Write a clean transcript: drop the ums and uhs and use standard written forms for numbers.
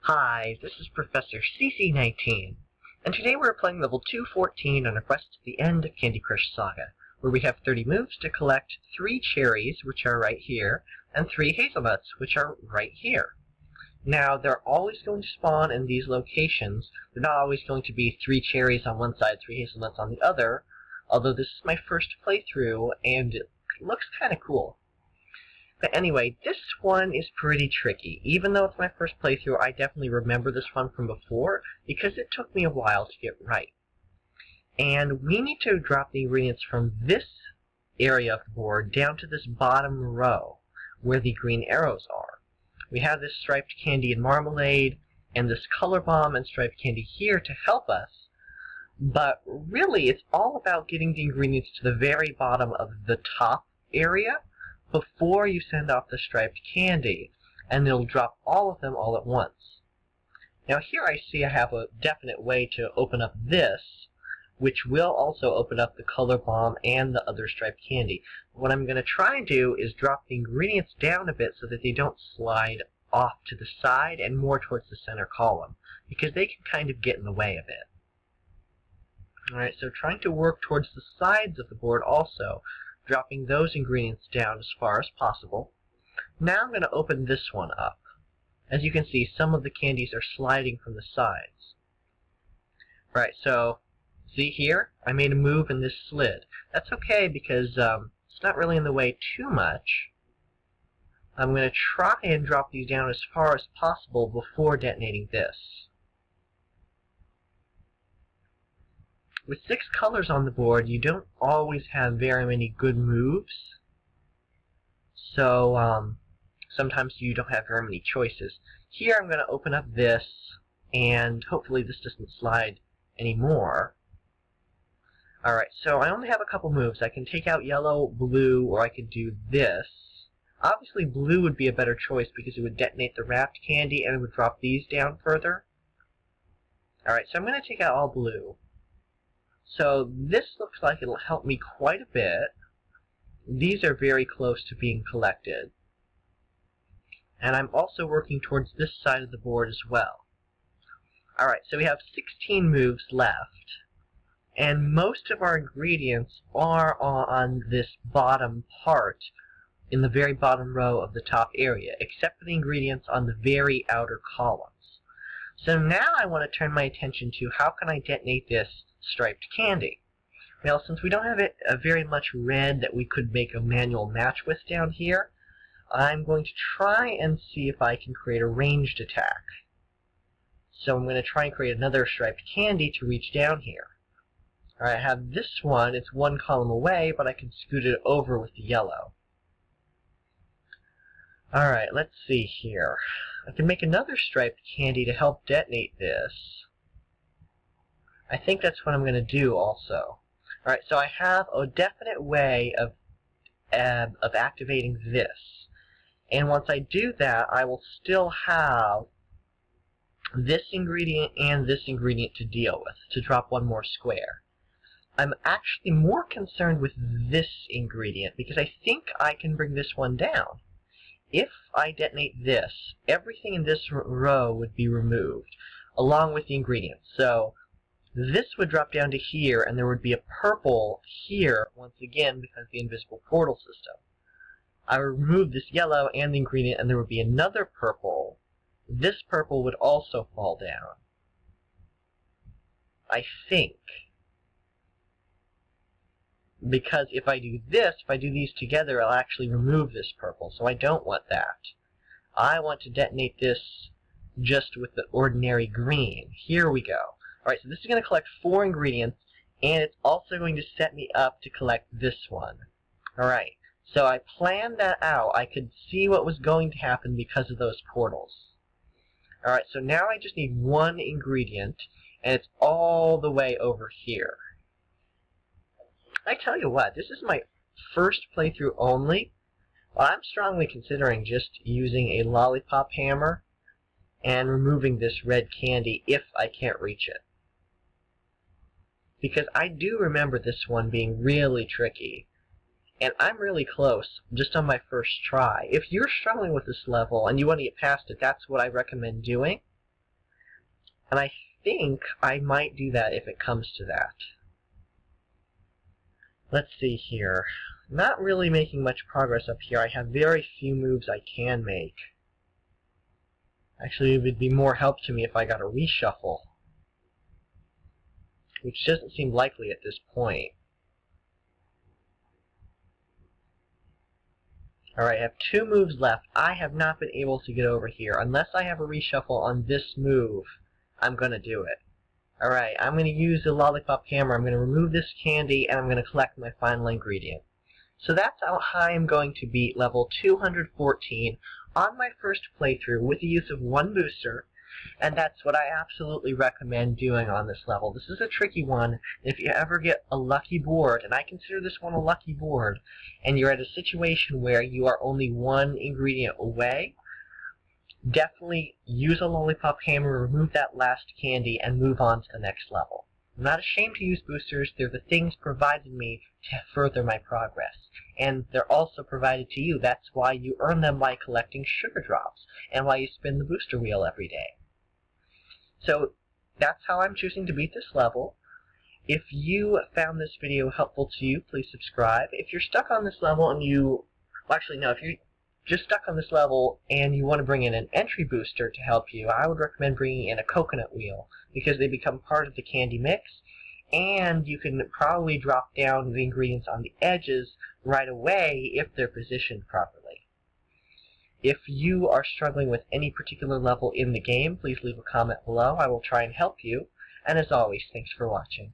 Hi, this is Professor CC19, and today we're playing level 214 on a quest to the end of Candy Crush Saga, where we have 30 moves to collect 3 cherries, which are right here, and 3 hazelnuts, which are right here. Now, they're always going to spawn in these locations. They're not always going to be 3 cherries on one side, 3 hazelnuts on the other, although this is my first playthrough, and it looks kind of cool. But anyway, this one is pretty tricky. Even though it's my first playthrough, I definitely remember this one from before, because it took me a while to get right. And we need to drop the ingredients from this area of the board down to this bottom row, where the green arrows are. We have this striped candy and marmalade, and this color bomb and striped candy here to help us, but really it's all about getting the ingredients to the very bottom of the top area, before you send off the striped candy, and it'll drop all of them all at once. Now here I see I have a definite way to open up this, which will also open up the color bomb and the other striped candy. What I'm going to try and do is drop the ingredients down a bit so that they don't slide off to the side and more towards the center column, because they can kind of get in the way of it. Alright, so trying to work towards the sides of the board also, dropping those ingredients down as far as possible. Now I'm going to open this one up. As you can see, some of the candies are sliding from the sides. Right, so see here? I made a move and this slid. That's okay because it's not really in the way too much. I'm going to try and drop these down as far as possible before detonating this. With 6 colors on the board, you don't always have very many good moves. So sometimes you don't have very many choices. Here I'm going to open up this, and hopefully this doesn't slide anymore. Alright, so I only have a couple moves. I can take out yellow, blue, or I could do this. Obviously blue would be a better choice because it would detonate the wrapped candy and it would drop these down further. Alright, so I'm going to take out all blue. So this looks like it'll help me quite a bit. These are very close to being collected. And I'm also working towards this side of the board as well. Alright, so we have 16 moves left. And most of our ingredients are on this bottom part, in the very bottom row of the top area, except for the ingredients on the very outer columns. So now I want to turn my attention to how can I detonate this striped candy. Well, since we don't have very much red that we could make a manual match with down here, I'm going to try and see if I can create a ranged attack. So I'm going to try and create another striped candy to reach down here. Alright, I have this one. It's 1 column away, but I can scoot it over with the yellow. Alright, let's see here. I can make another striped candy to help detonate this. I think that's what I'm going to do also. Alright, so I have a definite way of activating this. And once I do that, I will still have this ingredient and this ingredient to deal with, to drop one more square. I'm actually more concerned with this ingredient, because I think I can bring this one down. If I detonate this, everything in this row would be removed, along with the ingredients. So this would drop down to here, and there would be a purple here, once again, because of the invisible portal system. I would remove this yellow and the ingredient, and there would be another purple. This purple would also fall down. I think. Because if I do this, if I do these together, I'll actually remove this purple, so I don't want that. I want to detonate this just with the ordinary green. Here we go. Alright, so this is going to collect 4 ingredients, and it's also going to set me up to collect this one. Alright, so I planned that out. I could see what was going to happen because of those portals. Alright, so now I just need 1 ingredient, and it's all the way over here. I tell you what, this is my first playthrough only. I'm strongly considering just using a lollipop hammer and removing this red candy if I can't reach it. Because I do remember this one being really tricky. And I'm really close, just on my first try. If you're struggling with this level and you want to get past it, that's what I recommend doing. And I think I might do that if it comes to that. Let's see here. Not really making much progress up here. I have very few moves I can make. Actually, it would be more help to me if I got a reshuffle, which doesn't seem likely at this point. Alright, I have 2 moves left. I have not been able to get over here. Unless I have a reshuffle on this move, I'm going to do it. Alright, I'm going to use the lollipop hammer. I'm going to remove this candy, and I'm going to collect my final ingredient. So that's how I'm going to beat level 214 on my first playthrough with the use of 1 booster, and that's what I absolutely recommend doing on this level. This is a tricky one. If you ever get a lucky board, and I consider this one a lucky board, and you're at a situation where you are only 1 ingredient away, definitely use a lollipop hammer, remove that last candy, and move on to the next level. I'm not ashamed to use boosters. They're the things provided me to further my progress. And they're also provided to you. That's why you earn them by collecting sugar drops, and why you spin the booster wheel every day. So that's how I'm choosing to beat this level. If you found this video helpful to you, please subscribe. If you're stuck on this level and you... Well, actually, no, if you're just stuck on this level and you want to bring in an entry booster to help you, I would recommend bringing in a coconut wheel, because they become part of the candy mix, and you can probably drop down the ingredients on the edges right away if they're positioned properly. If you are struggling with any particular level in the game, please leave a comment below. I will try and help you. And as always, thanks for watching.